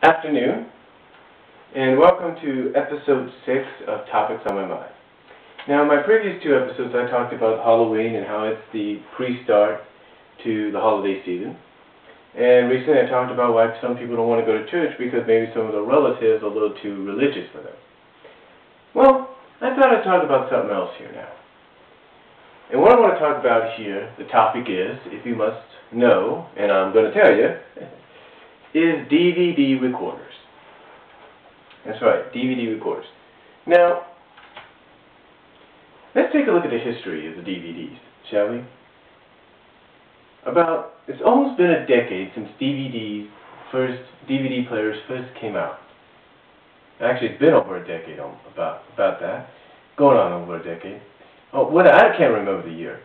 Afternoon, and welcome to episode 6 of Topics on My Mind. Now, in my previous 2 episodes, I talked about Halloween and how it's the pre-start to the holiday season. And recently I talked about why some people don't want to go to church because maybe some of their relatives are a little too religious for them. Well, I thought I'd talk about something else here now. And what I want to talk about here, the topic is, if you must know, and I'm going to tell you, is DVD recorders. That's right, DVD recorders. Now, let's take a look at the history of the DVDs, shall we? It's almost been a decade since DVD players first came out. Actually, it's been over a decade about that. Going on over a decade. I can't remember the year.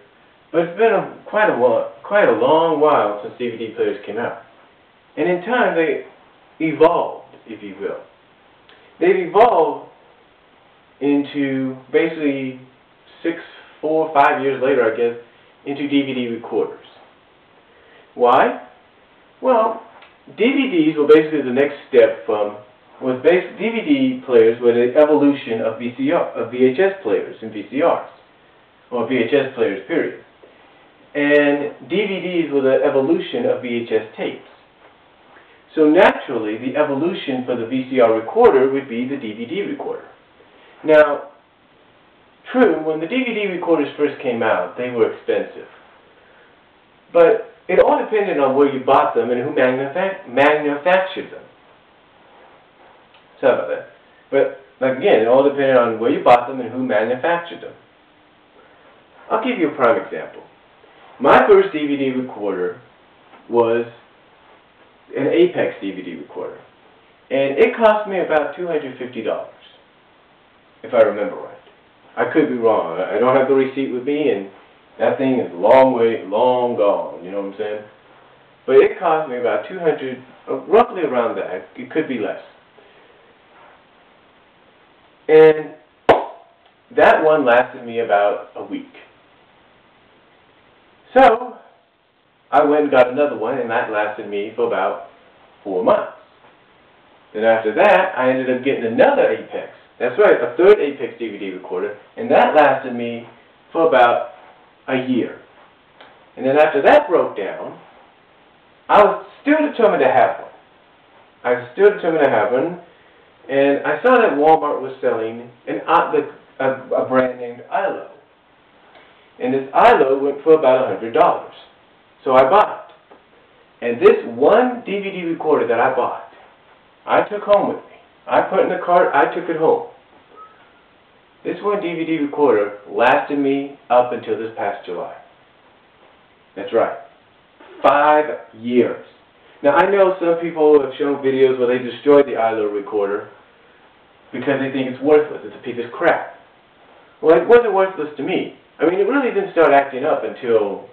But it's been quite a long while since DVD players came out. And in time, they evolved, if you will. They've evolved into basically 4 or 5 years later, I guess, into DVD recorders. Why? Well, DVDs were basically the next step DVD players were the evolution of VHS players and VCRs, or VHS players, period. And DVDs were the evolution of VHS tapes. So naturally, the evolution for the VCR recorder would be the DVD recorder. Now, true, when the DVD recorders first came out, they were expensive. But it all depended on where you bought them and who manufactured them. Sorry about that. But again, it all depended on where you bought them and who manufactured them. I'll give you a prime example. My first DVD recorder was an Apex DVD recorder. And it cost me about $250, if I remember right. I could be wrong. I don't have the receipt with me, and that thing is long gone, you know what I'm saying? But it cost me about $200, roughly around that. It could be less. And that one lasted me about a week. So I went and got another one, and that lasted me for about 4 months. Then after that, I ended up getting another Apex. That's right, a third Apex DVD recorder, and that lasted me for about a year. And then after that broke down, I was still determined to have one. And I saw that Walmart was selling a brand named ILO. And this ILO went for about $100. So I bought it. And this one DVD recorder that I bought, I took home with me. I put it in the cart, I took it home. This one DVD recorder lasted me up until this past July. That's right. 5 years. Now I know some people have shown videos where they destroyed the ILO recorder because they think it's worthless. It's a piece of crap. Well, it wasn't worthless to me. I mean, it really didn't start acting up until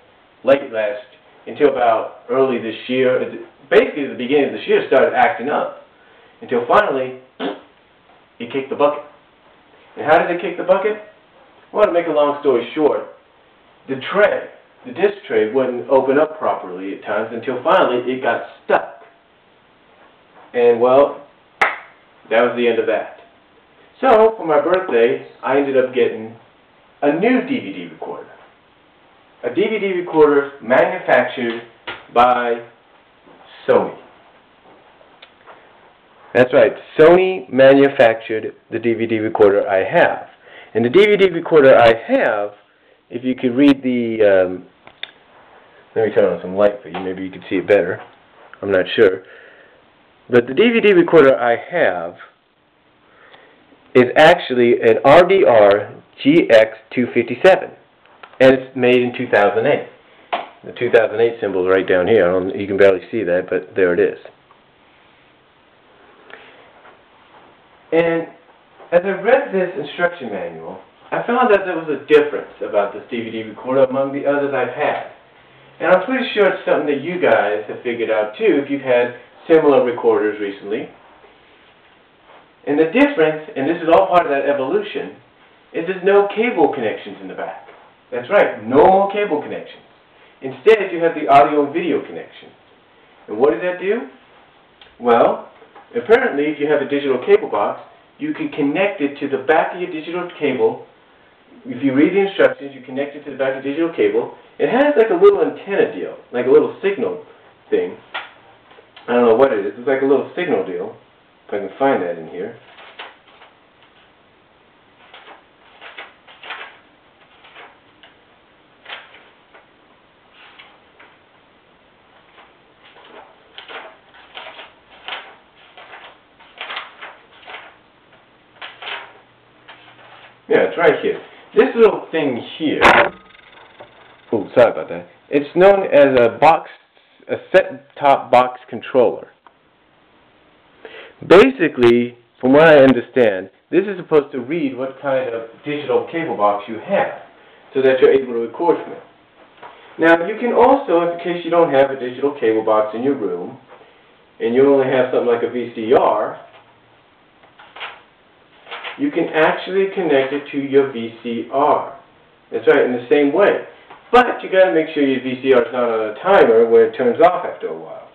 about early this year. Basically, the beginning of this year started acting up. Until finally, it kicked the bucket. And how did it kick the bucket? Well, to make a long story short, the disc tray wouldn't open up properly at times until finally it got stuck. And well, that was the end of that. So, for my birthday, I ended up getting a new DVD recorder. A DVD recorder manufactured by Sony. That's right, Sony manufactured the DVD recorder I have. And the DVD recorder I have, if you could read the, let me turn on some light for you, maybe you can see it better. I'm not sure. But the DVD recorder I have is actually an RDR GX257. And it's made in 2008. The 2008 symbol is right down here. You can barely see that, but there it is. And as I read this instruction manual, I found that there was a difference about this DVD recorder among the others I've had. And I'm pretty sure it's something that you guys have figured out too if you've had similar recorders recently. And the difference, and this is all part of that evolution, is there's no cable connections in the back. That's right, no more cable connections. Instead, you have the audio and video connection. And what does that do? Well, Apparently, if you have a digital cable box, you can connect it to the back of your digital cable. If you read the instructions, you connect it to the back of the digital cable. It has like a little antenna deal, like a little signal thing. I don't know what it is. It's like a little signal deal. If I can find that in here. Yeah, it's right here. This little thing here, oh, sorry about that. It's known as a set-top box controller. Basically, from what I understand, this is supposed to read what kind of digital cable box you have, so that you're able to record from it. Now, you can also, in case you don't have a digital cable box in your room, and you only have something like a VCR, you can actually connect it to your VCR. That's right, in the same way. But you got to make sure your VCR is not on a timer where it turns off after a while.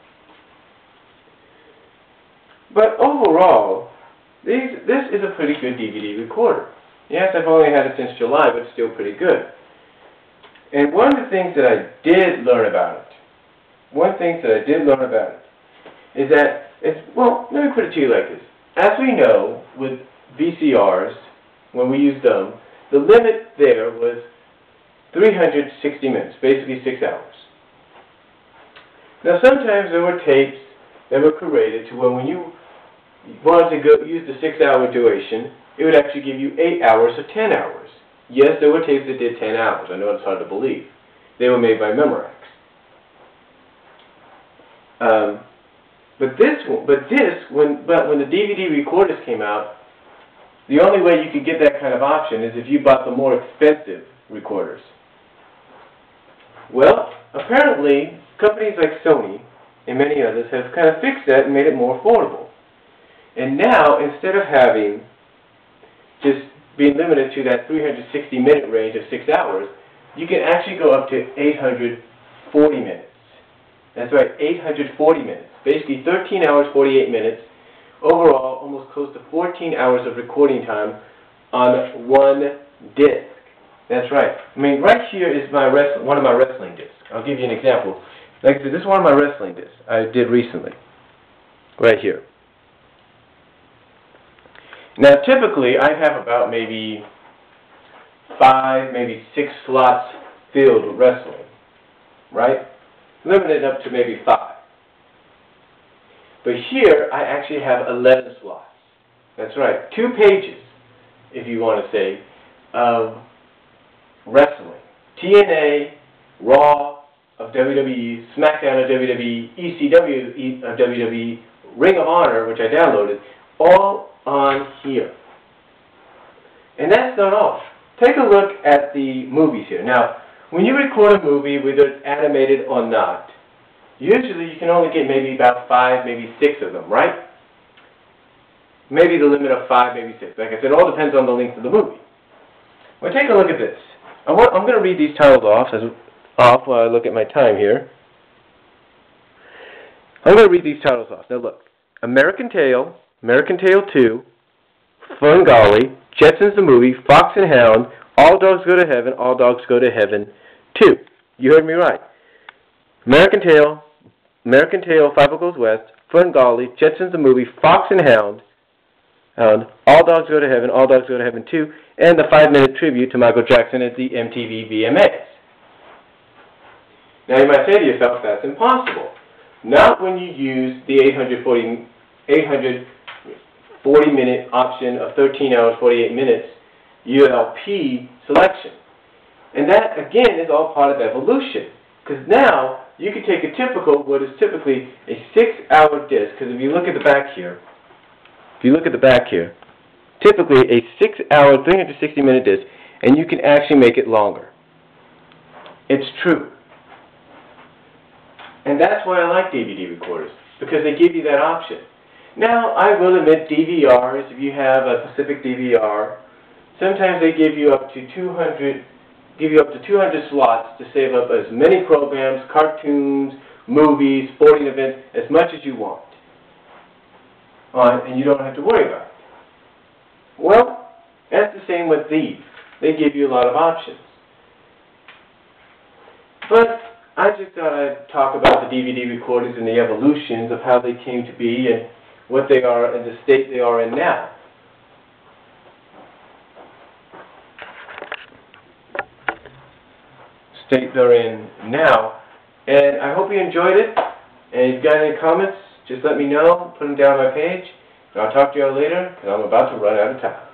But overall, this is a pretty good DVD recorder. Yes, I've only had it since July, but it's still pretty good. And one of the things that I did learn about it, is that well, let me put it to you like this. As we know, with VCRs, when we used them, the limit there was 360 minutes, basically 6 hours. Now sometimes there were tapes that were created to when you wanted to use the 6-hour duration, it would actually give you 8 hours or 10 hours. Yes, there were tapes that did 10 hours. I know it's hard to believe. They were made by Memorex. But when the DVD recorders came out, the only way you could get that kind of option is if you bought the more expensive recorders. Well, apparently, companies like Sony and many others have kind of fixed that and made it more affordable. And now, instead of having just being limited to that 360-minute range of 6 hours, you can actually go up to 840 minutes. That's right, 840 minutes. Basically 13 hours, 48 minutes. Overall, almost close to 14 hours of recording time on one disc. That's right. I mean, right here is one of my wrestling discs. I'll give you an example. Like I said, this is one of my wrestling discs I did recently. Right here. Now, typically, I have about maybe 5, maybe 6 slots filled with wrestling. Right? Limited up to maybe 5. But here, I actually have 11 slots. That's right, 2 pages, if you want to say, of wrestling. TNA, Raw of WWE, SmackDown of WWE, ECW of WWE, Ring of Honor, which I downloaded, all on here. And that's not all. Take a look at the movies here. Now, when you record a movie, whether it's animated or not, usually you can only get maybe about 5, maybe 6 of them, right? Maybe the limit of 5, maybe 6. Like I said, it all depends on the length of the movie. Well, take a look at this. I'm going to read these titles off while I look at my time here. I'm going to read these titles off. Now look. American Tail, American Tail 2, Fun Golly, Jetsons the Movie, Fox and Hound, All Dogs Go to Heaven, All Dogs Go to Heaven 2. You heard me right. American Tail, Five Goes West, Fun Golly, Jetsons the Movie, Fox and Hound, All Dogs Go to Heaven, All Dogs Go to Heaven 2, and the 5-minute tribute to Michael Jackson at the MTV VMAs. Now you might say to yourself, that's impossible. Not when you use the 840-minute option of 13 hours, 48 minutes ULP selection. And that, again, is all part of evolution. Because now, you can take what is typically a 6-hour disc, because if you look at the back here, typically a 6-hour, 360-minute disc, and you can actually make it longer. It's true. And that's why I like DVD recorders, because they give you that option. Now, I will admit DVRs, if you have a Pacific DVR, sometimes they give you up to 200 slots to save up as many programs, cartoons, movies, sporting events, as much as you want. on and you don't have to worry about it. Well, that's the same with these. They give you a lot of options. But I just thought I'd talk about the DVD recorders and the evolutions of how they came to be and what they are and the state they are in now. State they're in now. And I hope you enjoyed it. And if you've got any comments, just let me know. Put them down on my page. And I'll talk to you all later, because I'm about to run out of time.